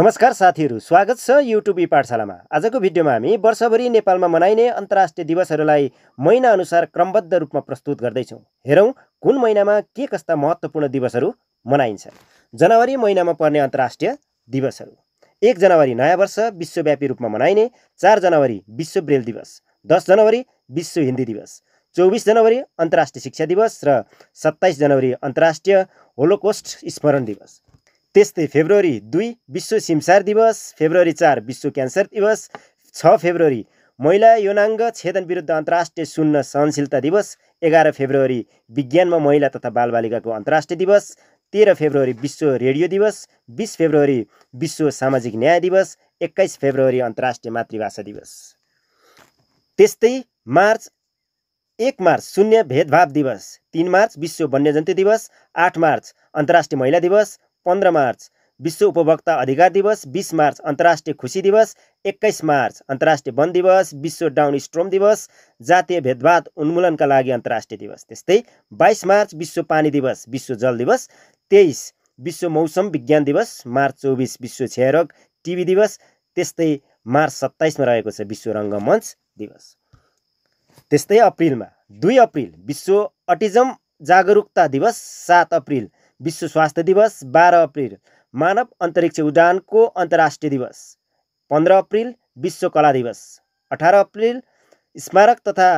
नमस्कार साथीहरू, स्वागत छ युट्युब पाठशालामा। आजको भिडियोमा हामी वर्षभरि नेपालमा मनाइने अन्तर्राष्ट्रिय दिवसहरूलाई महिना अनुसार क्रमबद्ध रूपमा प्रस्तुत गर्दैछौँ। हेरौँ कुन महिनामा के कस्ता महत्त्वपूर्ण दिवसहरू मनाइन्छ। जनवरी महिनामा पर्ने अन्तर्राष्ट्रिय दिवसहरू: 1 जनवरी नयाँ वर्ष विश्वव्यापी रूपमा मनाइने, 4 जनवरी विश्व ब्रेल दिवस, 10 जनवरी विश्व हिन्दी दिवस, 24 जनवरी अन्तर्राष्ट्रिय शिक्षा दिवस र 27 जनवरी अन्तर्राष्ट्रिय होलोकोस्ट स्मरण दिवस। त्यस्तै फेब्रुअरी 2 विश्व सिमसार दिवस, फेब्रुअरी 4 विश्व क्यान्सर दिवस, 6 फेब्रुअरी महिला यौनाङ्ग छेदन विरुद्ध अन्तर्राष्ट्रिय शून्य सहनशीलता दिवस, 11 फेब्रुअरी विज्ञानमा महिला तथा बालबालिकाको अन्तर्राष्ट्रिय दिवस, 13 फेब्रुअरी विश्व रेडियो दिवस, 20 फेब्रुअरी विश्व सामाजिक न्याय दिवस, 21 फेब्रुअरी अन्तर्राष्ट्रिय मातृभाषा दिवस। त्यस्तै 1 मार्च शून्य भेदभाव दिवस, 3 मार्च विश्व वन्यजन्तु दिवस, 8 मार्च अन्तर्राष्ट्रिय महिला दिवस, 15 मार्च विश्व उपभोक्ता अधिकार दिवस, 20 मार्च अन्तर्राष्ट्रिय खुसी दिवस, 21 मार्च अन्तर्राष्ट्रिय वन दिवस, विश्व डाउन स्ट्रोम दिवस, जातीय भेदभाव उन्मूलनका लागि अन्तर्राष्ट्रिय दिवस। त्यस्तै 22 मार्च विश्व पानी दिवस, विश्व जल दिवस, 23 विश्व मौसम विज्ञान दिवस, मार्च 24 विश्व क्षयरोग टिबी दिवस। त्यस्तै मार्च 27 मा रहेको छ विश्व रङ्गमञ्च दिवस। त्यस्तै अप्रिलमा 2 अप्रिल विश्व अटिजम जागरुकता दिवस, 7 अप्रिल विश्व स्वास्थ्य दिवस, 12 अप्रिल मानव अन्तरिक्ष उडानको अन्तर्राष्ट्रिय दिवस, 15 अप्रिल विश्व कला दिवस, 18 अप्रिल स्मारक तथा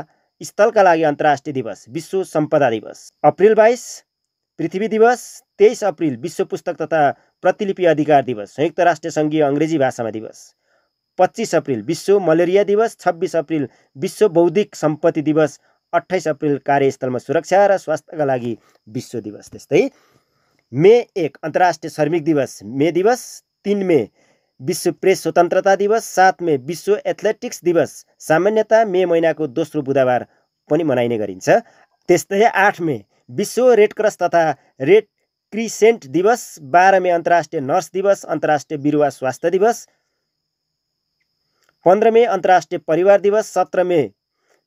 स्थलका लागि अन्तर्राष्ट्रिय दिवस, विश्व सम्पदा दिवस, अप्रिल 22 पृथ्वी दिवस, 23 अप्रिल विश्व पुस्तक तथा प्रतिलिपि अधिकार दिवस, संयुक्त राष्ट्र सङ्घीय अङ्ग्रेजी भाषामा दिवस, 25 अप्रिल विश्व मलेरिया दिवस, 26 अप्रिल विश्व बौद्धिक सम्पत्ति दिवस, 28 अप्रिल कार्यस्थलमा सुरक्षा र स्वास्थ्यका लागि विश्व दिवस। त्यस्तै मे 1 अन्तर्राष्ट्रिय श्रमिक दिवस, मे दिवस, 3 मे विश्व प्रेस स्वतन्त्रता दिवस, 7 मे विश्व एथलेटिक्स दिवस, सामान्यतः मे महिनाको दोस्रो बुधबार पनि मनाइने गरिन्छ। त्यस्तै 8 मे विश्व रेड क्रस तथा रेड क्रिसेन्ट दिवस, 12 मे अन्तर्राष्ट्रिय नर्स दिवस, अन्तर्राष्ट्रिय बिरुवा स्वास्थ्य दिवस, 15 मे अन्तर्राष्ट्रिय परिवार दिवस, 17 मे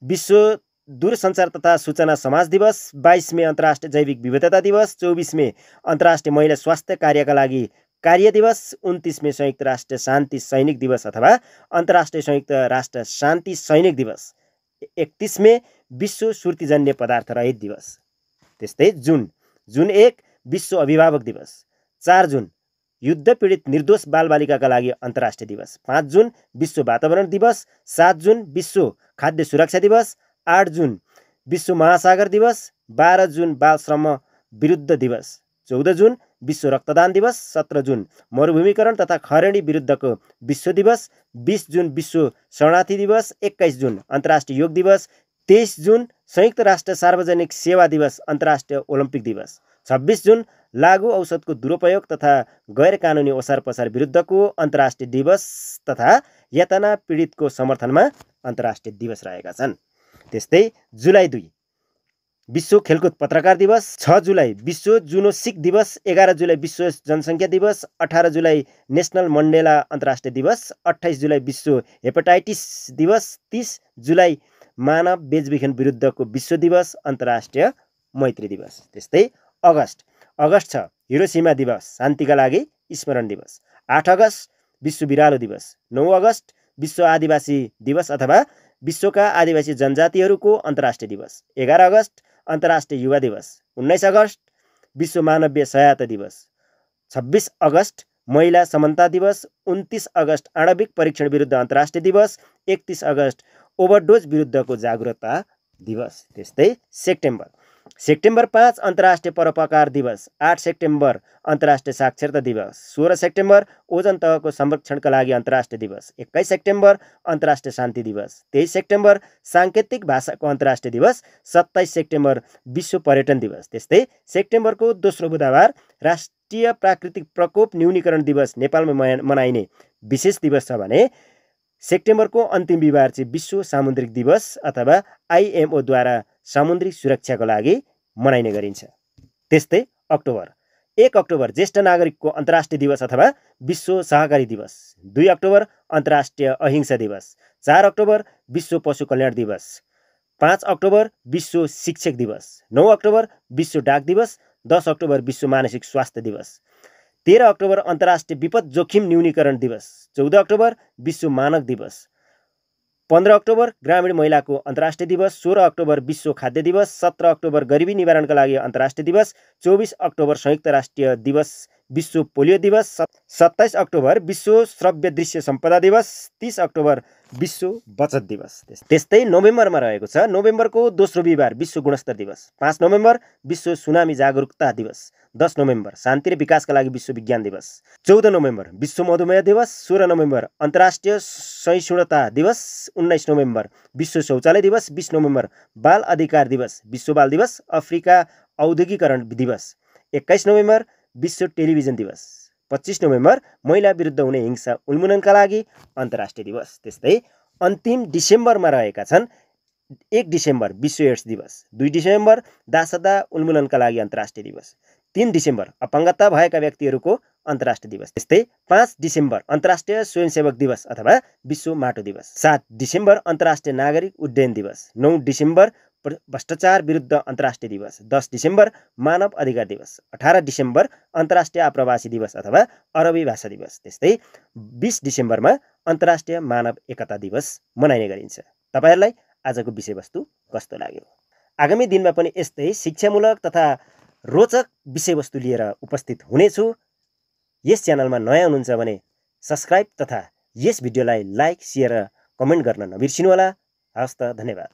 विश्व दूरसञ्चार तथा सूचना समाज दिवस, 22 मे अन्तर्राष्ट्रिय जैविक विविधता दिवस, 24 मे अन्तर्राष्ट्रिय महिला स्वास्थ्य कार्यका लागि कार्य दिवस, 29 मे संयुक्त राष्ट्र शान्ति सैनिक दिवस अथवा अन्तर्राष्ट्रिय संयुक्त राष्ट्र शान्ति सैनिक दिवस, 31 मे विश्व सुर्तीजन्य पदार्थ रहित दिवस। त्यस्तै जुन 1 विश्व अभिभावक दिवस, 4 जुन युद्ध पीडित निर्दोष बालबालिकाका लागि अन्तर्राष्ट्रिय दिवस, 5 जुन विश्व वातावरण दिवस, 7 जुन विश्व खाद्य सुरक्षा दिवस, 8 जुन विश्व महासागर दिवस, 12 जुन बाल श्रम विरुद्ध दिवस, 14 जुन विश्व रक्तदान दिवस, 17 जुन मरुभूमिकरण तथा खरेडी विरुद्धको विश्व दिवस, 20 जुन विश्व शरणार्थी दिवस, 21 जुन अन्तर्राष्ट्रिय योग दिवस, 23 जुन संयुक्त राष्ट्र सार्वजनिक सेवा दिवस अन्तर्राष्ट्रिय ओलम्पिक दिवस, 26 जुन लागु औषधको दुरुपयोग तथा गैर कानुनी ओसार पसार विरुद्धको अन्तर्राष्ट्रिय दिवस तथा यातना पीडितको समर्थनमा अन्तर्राष्ट्रिय दिवस रहेका छन्। त्यस्तै जुलाई 2 विश्व खेलकुद पत्रकार दिवस, 6 जुलाई विश्व जुनोसिक दिवस, 11 जुलाई विश्व जनसङ्ख्या दिवस, 18 जुलाई नेसनल मण्डेला अन्तर्राष्ट्रिय दिवस, 28 जुलाई विश्व हेपाटाइटिस दिवस, 30 जुलाई मानव बेचबिखन विरुद्धको विश्व दिवस अन्तर्राष्ट्रिय मैत्री दिवस। त्यस्तै अगस्ट छ हिरोसिमा दिवस शान्तिका लागि स्मरण दिवस, 8 अगस्त विश्व बिरालो दिवस, 9 अगस्त विश्व आदिवासी दिवस अथवा विश्वका आदिवासी जनजातिहरूको अन्तर्राष्ट्रिय दिवस, 11 अगस्त अन्तर्राष्ट्रिय युवा दिवस, 19 अगस्त विश्व मानवीय सहायता दिवस, 26 अगस्त महिला समानता दिवस, 29 अगस्त आणविक परीक्षण विरुद्ध अन्तर्राष्ट्रिय दिवस, 31 अगस्त ओभरडोज विरुद्धको जागरुकता दिवस। त्यस्तै सेप्टेम्बर 5 अन्तर्राष्ट्रिय परोपकार दिवस, 8 सेप्टेम्बर अन्तर्राष्ट्रिय साक्षरता दिवस, 16 सेप्टेम्बर ओजन तहको संरक्षणका लागि अन्तर्राष्ट्रिय दिवस, 21 सेप्टेम्बर अन्तर्राष्ट्रिय शान्ति दिवस, 23 सेप्टेम्बर साङ्केतिक भाषाको अन्तर्राष्ट्रिय दिवस, 27 सेप्टेम्बर विश्व पर्यटन दिवस। त्यस्तै सेप्टेम्बरको दोस्रो बुधबार राष्ट्रिय प्राकृतिक प्रकोप न्यूनीकरण दिवस नेपालमा मनाइने विशेष दिवस छ भने सेप्टेम्बरको अन्तिम बिहिबार चाहिँ विश्व सामुद्रिक दिवस अथवा IMO द्वारा समुद्री सुरक्षाको लागि मनाइने गरिन्छ। त्यस्तै 1 अक्टोबर ज्येष्ठ नागरिकको अन्तर्राष्ट्रिय दिवस अथवा विश्व सहकारी दिवस, 2 अक्टोबर अन्तर्राष्ट्रिय अहिंसा दिवस, 4 अक्टोबर विश्व पशु कल्याण दिवस, 5 अक्टोबर विश्व शिक्षक दिवस, 9 अक्टोबर विश्व डाक दिवस, 10 अक्टोबर विश्व मानसिक स्वास्थ्य दिवस, 13 अक्टोबर अन्तर्राष्ट्रिय विपद जोखिम न्यूनीकरण दिवस। 14 अक्टोबर विश्व मानक दिवस। 15 अक्टोबर ग्रामीण महिलाको अन्तर्राष्ट्रिय दिवस। 16 अक्टोबर विश्व खाद्य दिवस। 17 अक्टोबर गरिबी निवारणका लागि अन्तर्राष्ट्रिय दिवस। 24 अक्टोबर संयुक्त राष्ट्रिय दिवस विश्व पोलियो दिवस। 27 अक्टोबर विश्व श्रव्य दृश्य सम्पदा दिवस। 30 अक्टोबर विश्व बचत दिवस। त्यस्तै नोभेम्बरमा रहेको छ नोभेम्बरको दोस्रो बिहिबार विश्व गुणस्तर दिवस। 5 नोभेम्बर विश्व सुनामी जागरुकता दिवस। 10 नोभेम्बर शान्ति र विकासका लागि विश्व विज्ञान दिवस। 14 नोभेम्बर विश्व मधुमेह दिवस। 16 नोभेम्बर अन्तर्राष्ट्रिय सहिष्णुता दिवस। 19 नोभेम्बर विश्व शौचालय दिवस। 20 नोभेम्बर बाल अधिकार दिवस विश्व बाल दिवस। अफ्रिका औद्योगिकरण दिवस। 21 नोभेम्बर विश्व टेलिभिजन दिवस। 25 नोभेम्बर महिला विरुद्ध हुने हिंसा उन्मूलनका लागि अन्तर्राष्ट्रिय दिवस। त्यस्तै अन्तिम डिसेम्बरमा रहेका छन् 1 डिसेम्बर विश्व एड्स दिवस। 2 डिसेम्बर दासता उन्मूलनका लागि अन्तर्राष्ट्रिय दिवस। 3 डिसेम्बर अपाङ्गता भएका व्यक्तिहरूको अन्तर्राष्ट्रिय दिवस। त्यस्तै 5 डिसेम्बर अन्तर्राष्ट्रिय स्वयंसेवक दिवस अथवा विश्व माटो दिवस। 7 डिसेम्बर अन्तर्राष्ट्रिय नागरिक उड्डयन दिवस। 9 डिसेम्बर भ्रष्टाचार विरुद्ध अन्तर्राष्ट्रिय दिवस। 10 डिसेम्बर मानव अधिकार दिवस। 18 डिसेम्बर अन्तर्राष्ट्रिय आप्रवासी दिवस अथवा अरबी भाषा दिवस। त्यस्तै 20 डिसेम्बरमा अन्तर्राष्ट्रिय मानव एकता दिवस मनाइने गरिन्छ। तपाईहरुलाई आजको विषयवस्तु कस्तो लाग्यो? आगामी दिनमा पनि यस्तै शिक्षामूलक तथा रोचक विषयवस्तु लिएर उपस्थित हुनेछु। यस च्यानलमा नयाँ हुनुहुन्छ भने सब्स्क्राइब तथा यस भिडियोलाई लाइक, शेयर र कमेन्ट गर्न नबिर्सिनुहोला। हवस् त, धन्यवाद।